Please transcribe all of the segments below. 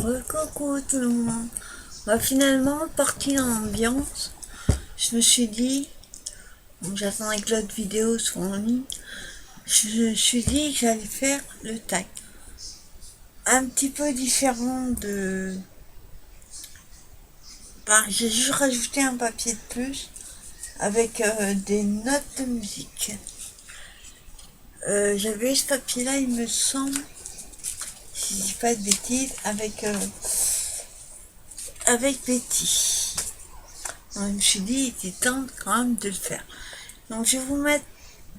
Coucou tout le monde. Finalement, parti dans l'ambiance, je me suis dit, j'attendais que l'autre vidéo soit en ligne, je me suis dit que j'allais faire le tag. Un petit peu différent de... j'ai juste rajouté un papier de plus avec des notes de musique. J'avais ce papier-là, il me semble, si je dis pas de bêtises, avec Betty. Donc, je me suis dit, il était temps quand même de le faire. Donc je vais vous mettre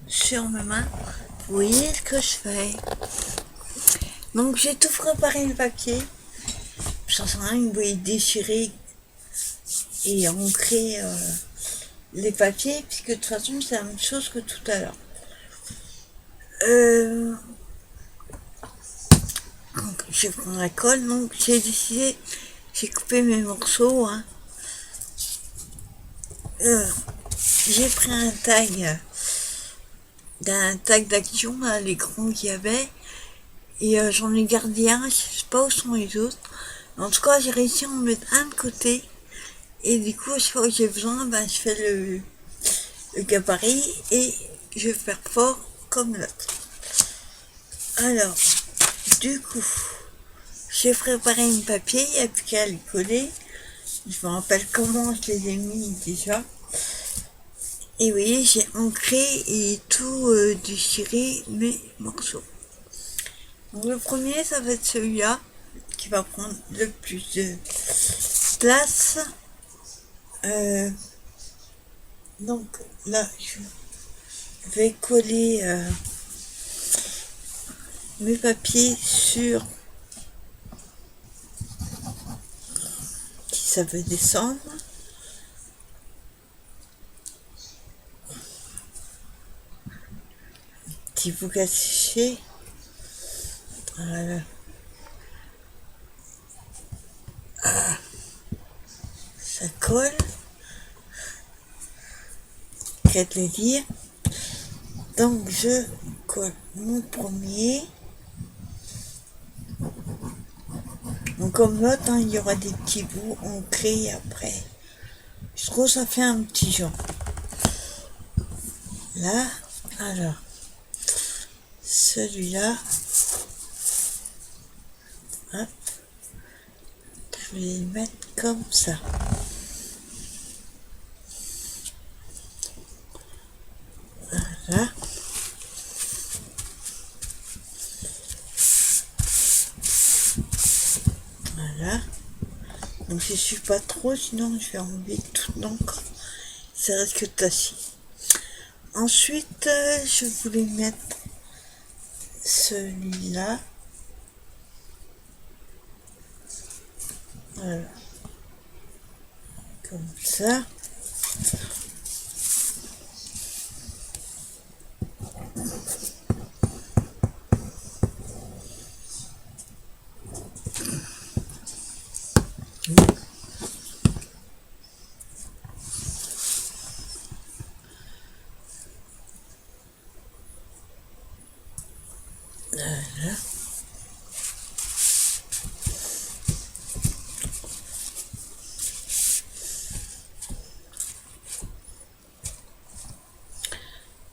sur mes mains. Vous voyez ce que je fais. Donc j'ai tout préparé le papier. Ça sert à rien que vous voyez déchirer et ancrer les papiers, puisque de toute façon c'est la même chose que tout à l'heure. Donc je prends la colle, donc j'ai décidé, j'ai coupé mes morceaux. J'ai pris un tag d'un tag d'action, les grands qu'il y avait, et j'en ai gardé un, je sais pas où sont les autres. En tout cas, j'ai réussi à en mettre un de côté, et du coup, chaque fois que j'ai besoin, je fais le gabarit et je vais faire fort comme l'autre. Alors, du coup, j'ai préparé une papier, il n'y a plus qu'à les coller. Je me rappelle comment je les ai mis déjà. Et vous voyez, j'ai ancré et tout déchiré mes morceaux. Donc le premier, ça va être celui-là, qui va prendre le plus de place. Donc là, je vais coller mes papiers sur, si ça veut descendre. Petit bouc à sécher. Voilà. Ça colle. Qu'à le dire. Donc je colle mon premier. Donc comme l'autre, il y aura des petits bouts ancrés après. Je trouve que ça fait un petit genre. Là, alors, celui-là, hop, je vais les mettre comme ça. Voilà. Voilà. Donc je suis pas trop, sinon je vais enlever toute l'encre. Ça risque de tasser. Ensuite, je voulais mettre celui-là. Voilà. Comme ça. Voilà.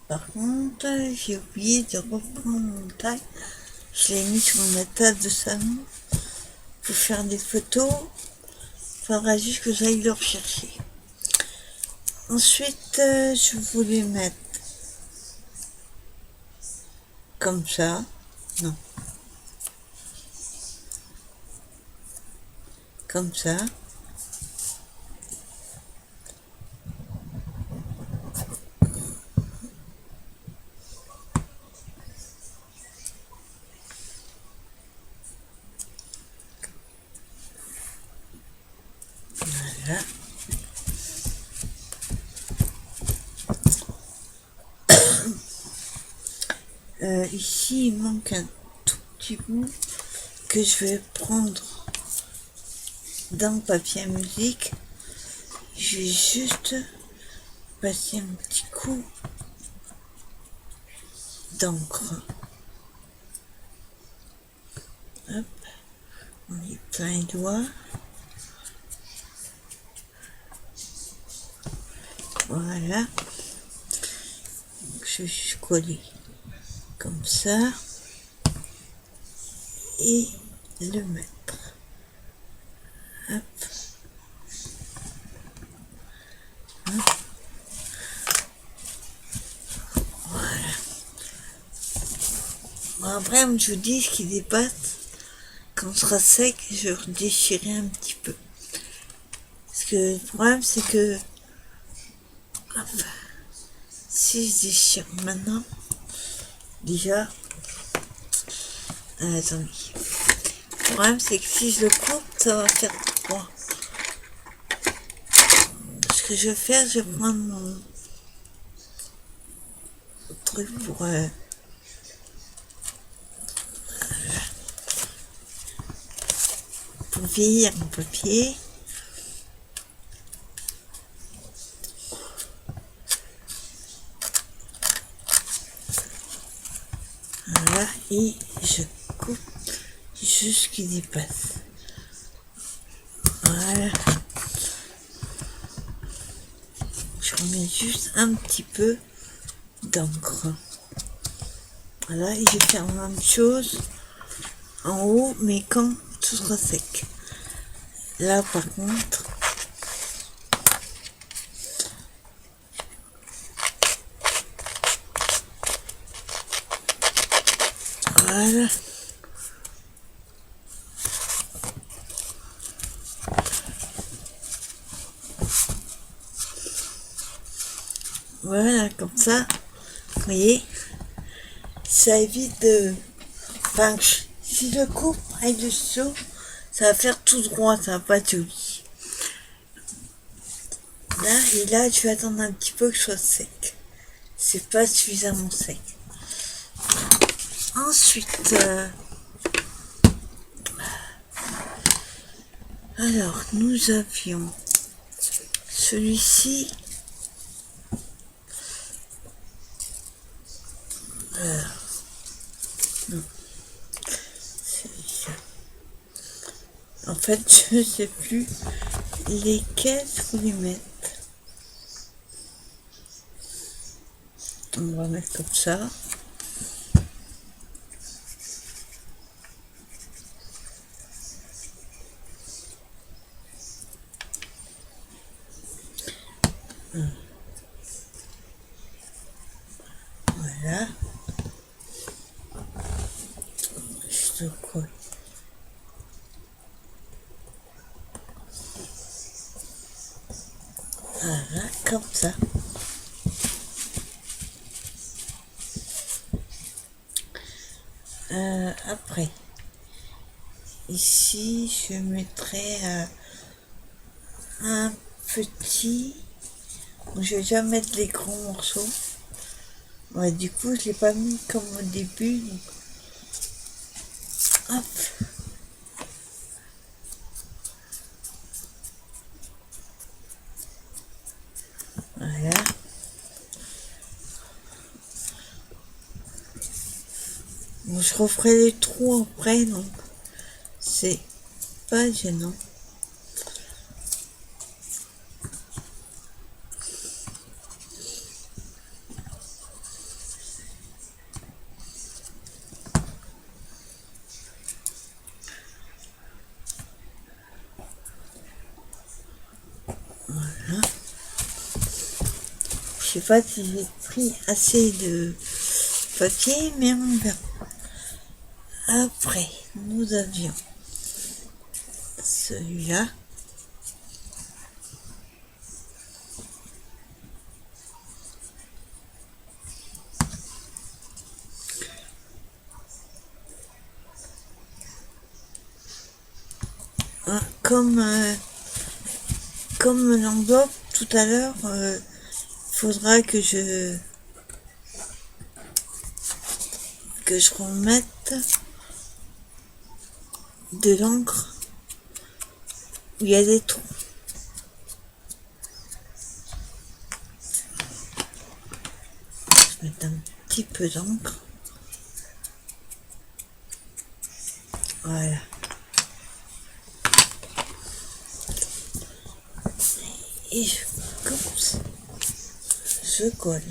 Par contre, j'ai oublié de reprendre mon tag. Je l'ai mis sur ma table de salon pour faire des photos. Il faudra juste que j'aille le rechercher. Ensuite, je voulais mettre comme ça. Non. Comme ça. Voilà. Ici, il manque un tout petit bout que je vais prendre dans le papier à musique. Je vais juste passer un petit coup d'encre. Hop. On met plein les doigts. Voilà. Donc, je vais juste coller comme ça et le mettre. Hop. Hop. Voilà. Bon, après, comme je vous dis, ce qui dépasse, quand ce sera sec, je vais redéchirer un petit peu. Parce que le problème, c'est que hop, si je déchire maintenant, déjà, attendez. Le problème, c'est que si je le coupe, ça va faire trois. Ce que je vais faire, je vais prendre mon truc pour vieillir mon papier. Voilà, et je coupe juste ce qui dépasse. Voilà. Je remets juste un petit peu d'encre. Voilà, et je vais faire la même chose en haut, mais quand tout sera sec. Là, par contre, voilà. Voilà, comme ça, vous voyez, ça évite de... Enfin, si je coupe avec le ciseau, ça va faire tout droit, ça va pas être joli. Là, et là, je vais attendre un petit peu que ce soit sec. C'est pas suffisamment sec. Ensuite, alors, nous avions celui-ci. Non, celui-là. En fait, je sais plus lesquels faut les mettre. On va mettre comme ça. Voilà. Je te colle. Voilà, comme ça. Après, ici, je mettrai un petit. Je vais déjà mettre les grands morceaux. Ouais, du coup, je l'ai pas mis comme au début. Donc... Hop. Voilà. Bon, je referai les trous après, donc c'est pas gênant. Voilà. Je sais pas si j'ai pris assez de papier, mais on verra. Après, nous avions celui-là. Ah, comme l'enveloppe tout à l'heure, il faudra que je remette de l'encre où il y a des trous. Je vais mettre un petit peu d'encre. Voilà. et je colle.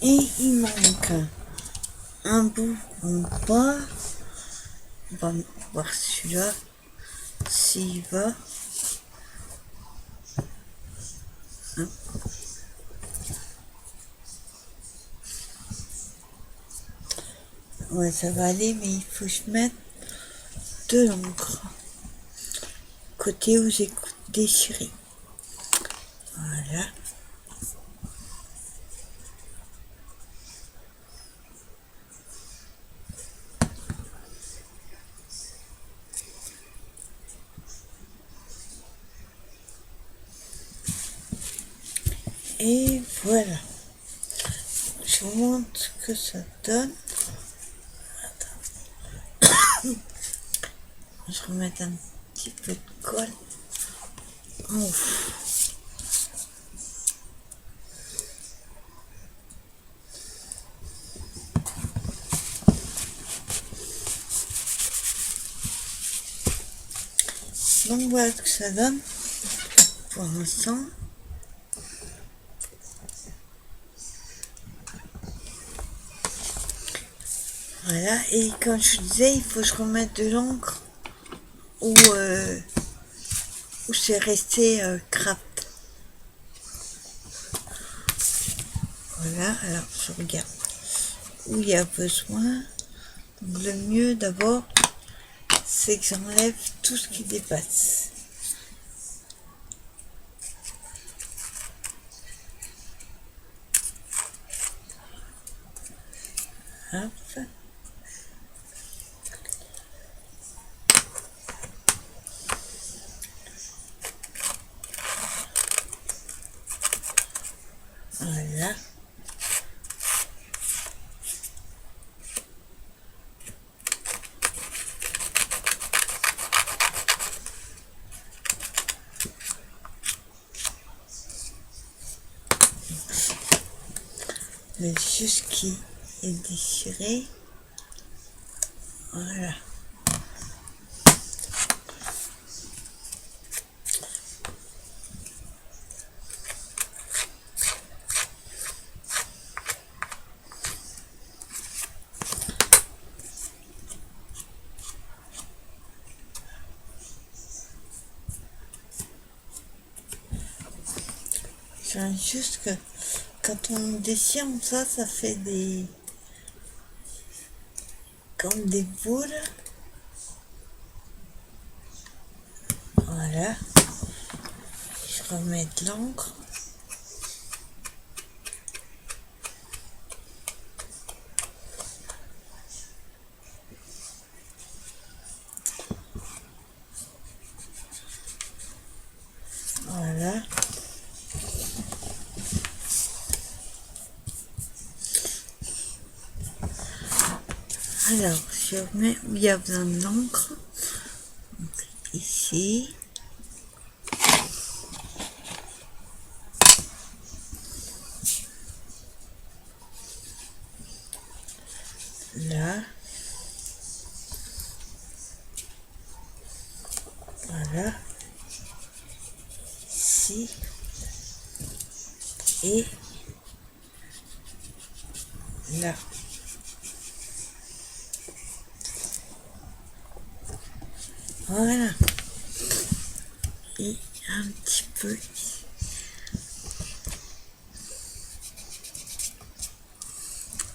Et il manque un bout en bas. On va voir celui-là s'il va. Ouais, ça va aller, mais il faut que je mette de l'encre côté où j'ai déchiré. Voilà. Et voilà. Je vous montre ce que ça donne. Je remets un petit peu de colle. Ouf. Donc voilà ce que ça donne pour l'instant. Voilà, et comme je disais, il faut que je remette de l'encre où c'est resté craft. Voilà, alors je regarde où il y a besoin. Donc le mieux d'abord, c'est que j'enlève tout ce qui dépasse. Hop. Voilà. Le juste qui est déchiré. Voilà. C'est juste que quand on déchire ça, ça fait des comme des boules. Voilà. Je remets de l'encre. Voilà. Alors, je remets où il y a besoin d'encre. Ici. Là. Voilà. Ici. Et là. Voilà. Et un petit peu.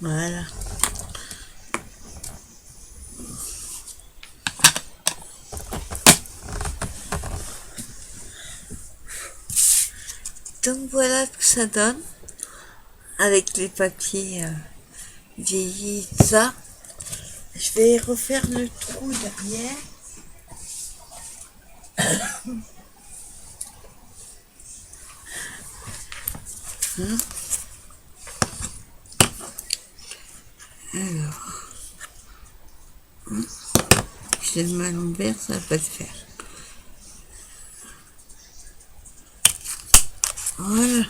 Voilà. Donc voilà ce que ça donne avec les papiers vieillis, ça. Je vais refaire le trou derrière. Alors, je j'ai le mal l'envers, ça va pas le faire. Voilà.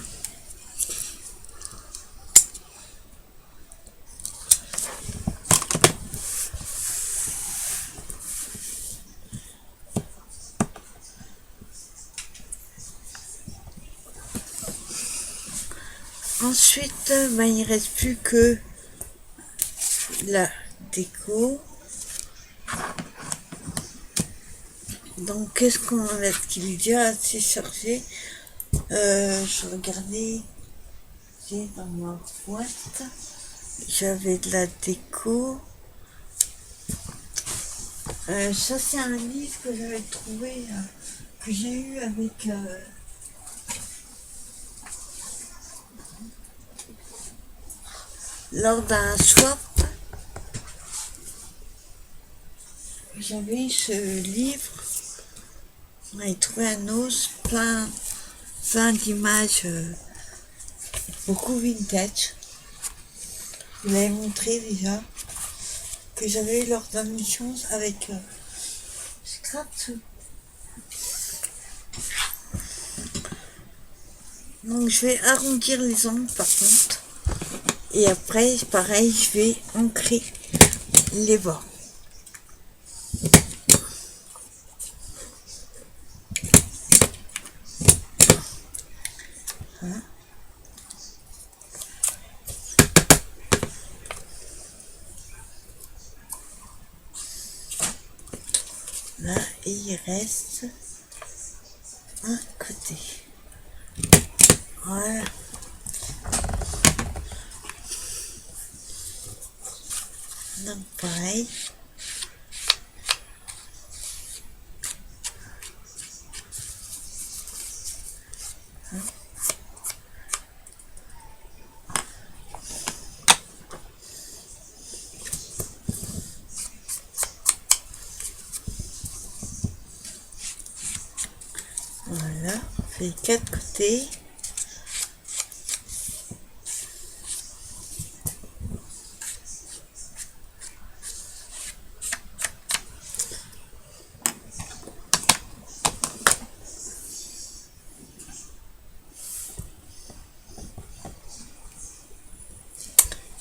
Ensuite, il reste plus que la déco. Donc, qu'est-ce qu'on va mettre qui est déjà assez chargé? Je regardais, j'ai dans ma boîte, j'avais de la déco. Ça, c'est un livre que j'avais trouvé, que j'ai eu avec lors d'un swap. J'avais ce livre, j'avais trouvé un os plein d'images, beaucoup vintage. Je vous l'avais montré déjà, que j'avais eu lors d'une mission avec Scratch. Donc je vais arrondir les angles par contre. Et après, pareil, je vais ancrer les bords. Voilà. Là, et il reste un côté. Voilà. Donc pareil. Voilà, on fait les 4 côtés.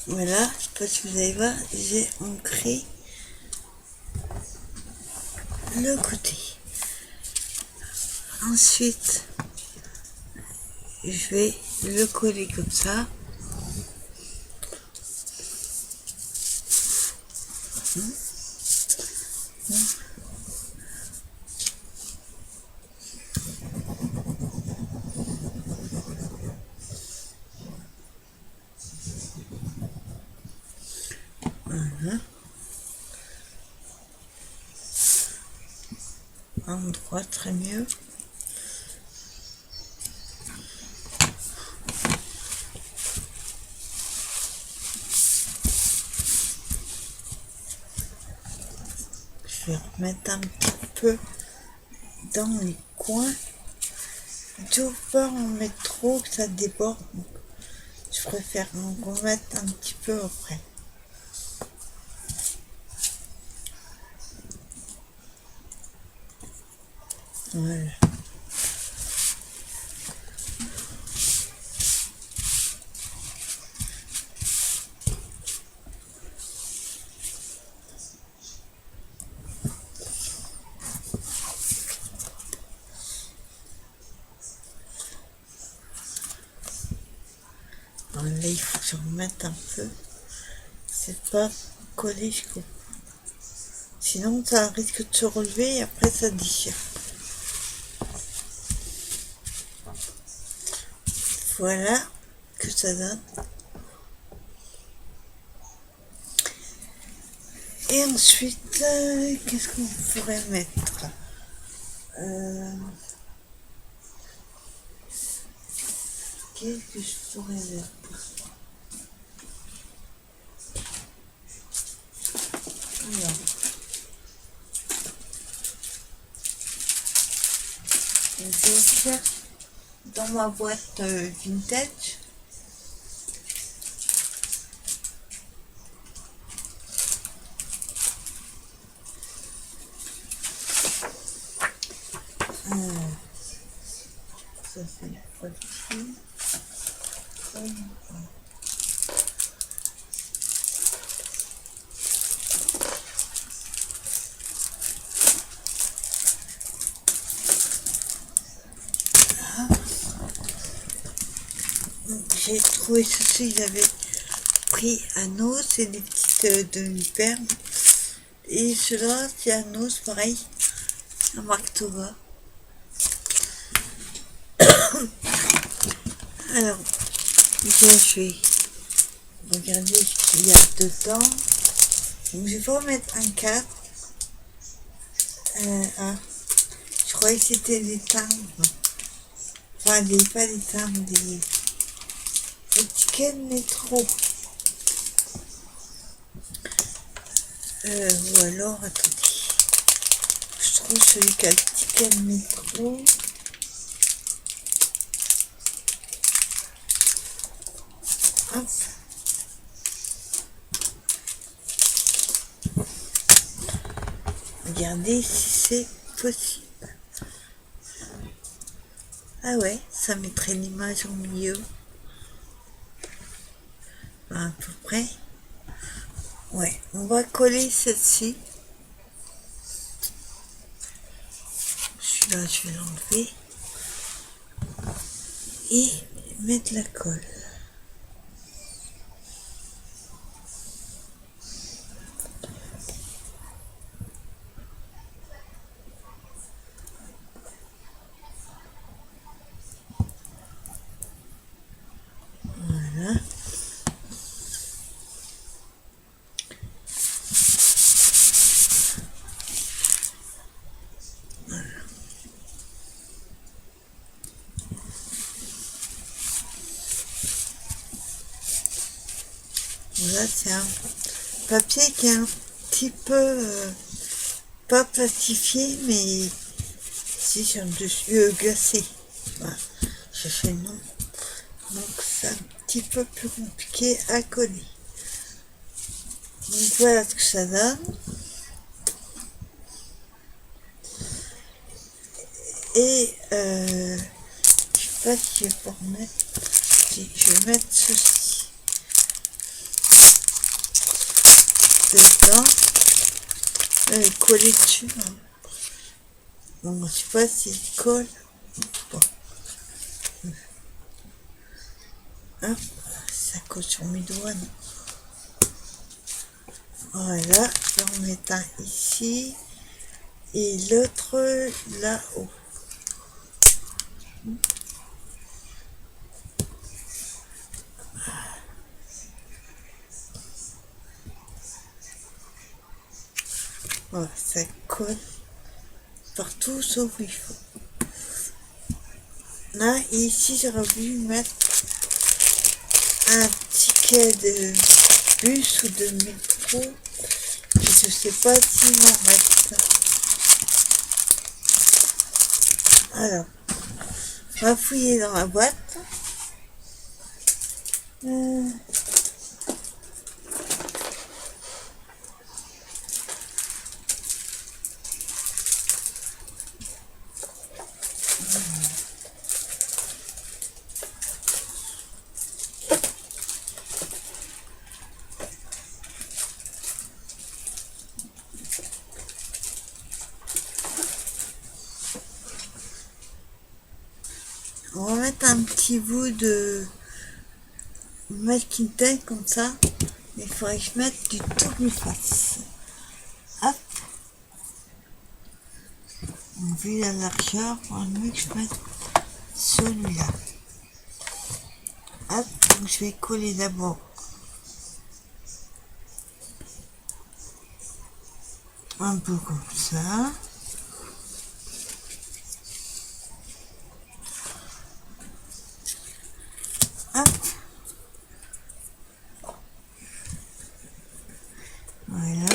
Voilà, je sais pas si vous allez voir, j'ai ancré le côté. Ensuite, je vais le coller comme ça. Voilà. Endroit très mieux. Je vais remettre un petit peu dans les coins. Il ne faut pas en mettre trop que ça déborde. Donc, je préfère en remettre un petit peu après. Voilà. Alors là, il faut que je remette un peu. C'est pas collé jusqu'au bout. Sinon, ça risque de se relever et après, ça déchire. Voilà que ça donne. Et ensuite, qu'est-ce qu'on pourrait mettre? Qu'est-ce que je pourrais mettre? Alors, je cherche dans ma boîte vintage. Ça c'est pas petit. J'ai trouvé ceci, j'avais pris un os, c'est des petites demi-perles. Et cela, c'est un os pareil, un marque Tova. Alors, déjà, je vais regarder ce qu'il y a dedans. Donc, je vais pas mettre un 4. Je croyais que c'était des timbres. Enfin, pas des timbres, des tickets de métro. Ou alors, attendez. Je trouve celui qui a le ticket de métro. Hop. Regardez si c'est possible. Ah ouais, ça mettrait l'image au milieu. À peu près. Ouais, on va coller celle-ci. Celui-là, je vais l'enlever. Et mettre la colle. Voilà. Voilà, c'est un papier qui est un petit peu pas plastifié, mais si sur le dessus glacé. Voilà, j'ai fait le nom. Donc c'est un petit peu plus compliqué à coller. Donc voilà ce que ça donne. Et je sais pas si je vais pouvoir mettre. Si, je vais mettre ceci dedans. Coller dessus. Hein. Bon, je sais pas s'il colle. Bon. Hop, ça colle sur mes doigts. Non. Voilà, j'en mets un ici et l'autre là-haut. Voilà, ça colle partout sauf où il faut. Là, et ici, j'aurais voulu mettre un ticket de bus ou de métro. Je sais pas s'il m'en reste. Alors, on va fouiller dans la boîte. On va mettre un petit bout de masking tape comme ça. Il faudrait que je mette du double face. Hop. Vu la largeur, il faudrait mieux que je mette celui-là. Hop. Donc je vais coller d'abord un peu comme ça. Hop. Voilà.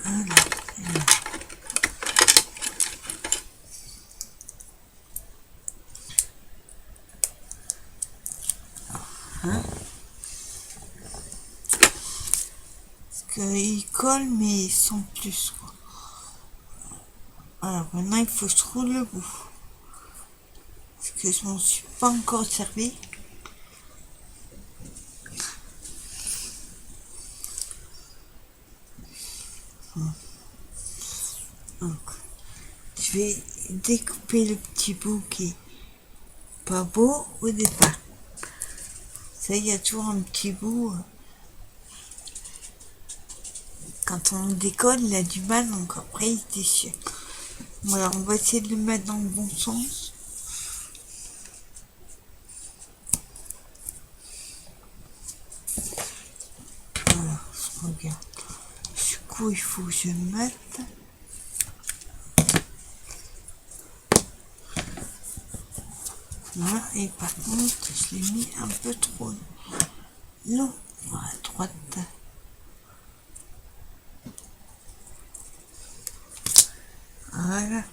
Voilà. Hein? Parce qu'ils collent mais ils sont plus quoi. Alors maintenant il faut se rouler le bout. Parce que je m'en suis pas encore servi. Donc, je vais découper le petit bout qui est pas beau au départ. Ça, il y a toujours un petit bout. Quand on le décolle, il a du mal, donc après il se déchire. Voilà, on va essayer de le mettre dans le bon sens. Voilà, je regarde. Du coup, il faut que je mette. Voilà, et par contre, je l'ai mis un peu trop long à droite. Voilà.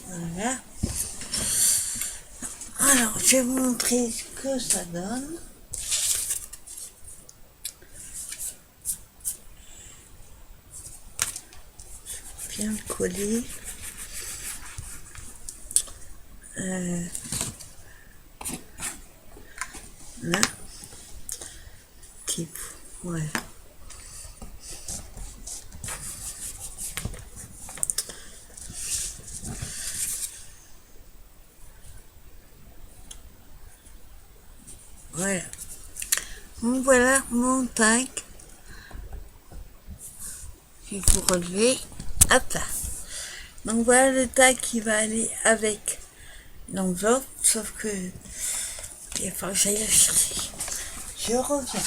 Voilà. Alors, je vais vous montrer ce que ça donne. Bien collé. Là. Type. Ouais. Voilà. Donc voilà mon tag. Je vais vous relever. Hop là. Donc voilà le tag qui va aller avec l'enveloppe, sauf que il va falloir que j'aille le chercher. Je reviens.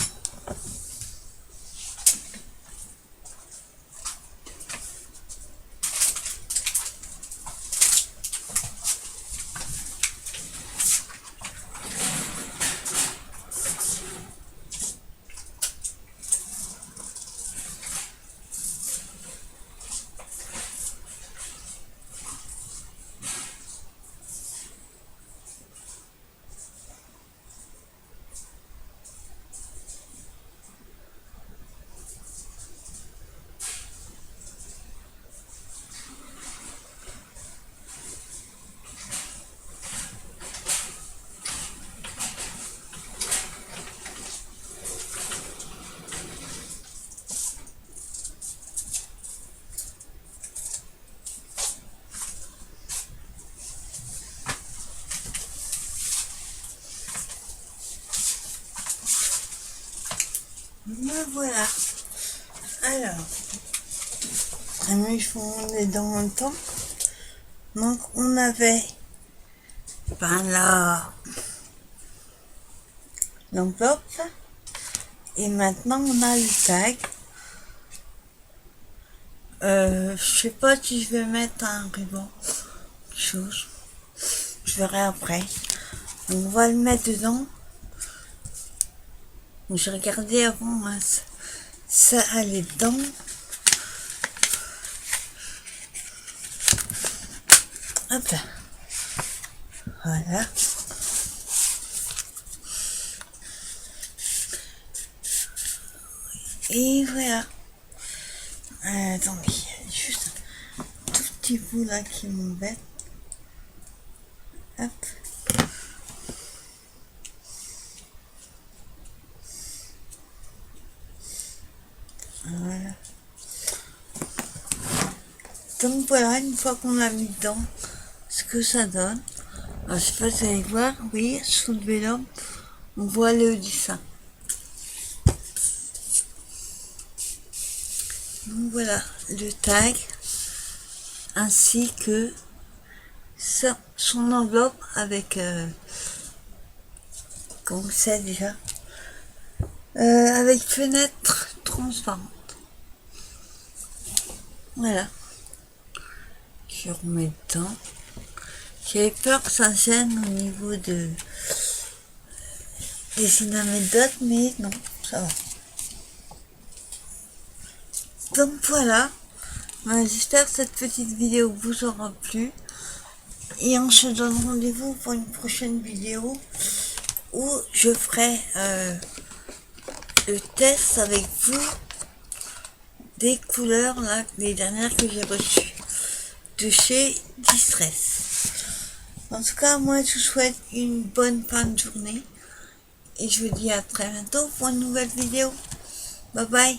Me voilà. Alors, on est dans le temps. Donc on avait là l'enveloppe et maintenant on a le tag. Je sais pas si je vais mettre un ruban, quelque chose. Je verrai après. Donc on va le mettre dedans. J'ai regardé avant, hein, ça allait dedans. Hop là. Voilà. Et voilà. Attendez, il y a juste un tout petit bout là qui m'embête. Hop. Voilà. Donc voilà, une fois qu'on l'a mis dedans, ce que ça donne. Alors, je sais pas si vous allez voir, oui, sous le vélo, on voit le dessin. Donc voilà, le tag, ainsi que son enveloppe avec, comment c'est déjà, avec fenêtre transparente. Voilà. Je remets dedans. J'avais peur que ça gêne au niveau des anecdotes, mais non, ça va. Donc voilà, j'espère que cette petite vidéo vous aura plu. Et on se donne rendez-vous pour une prochaine vidéo où je ferai le test avec vous des couleurs là, les dernières que j'ai reçues de chez Distress. En tout cas, moi je vous souhaite une bonne fin de journée et je vous dis à très bientôt pour une nouvelle vidéo. Bye bye.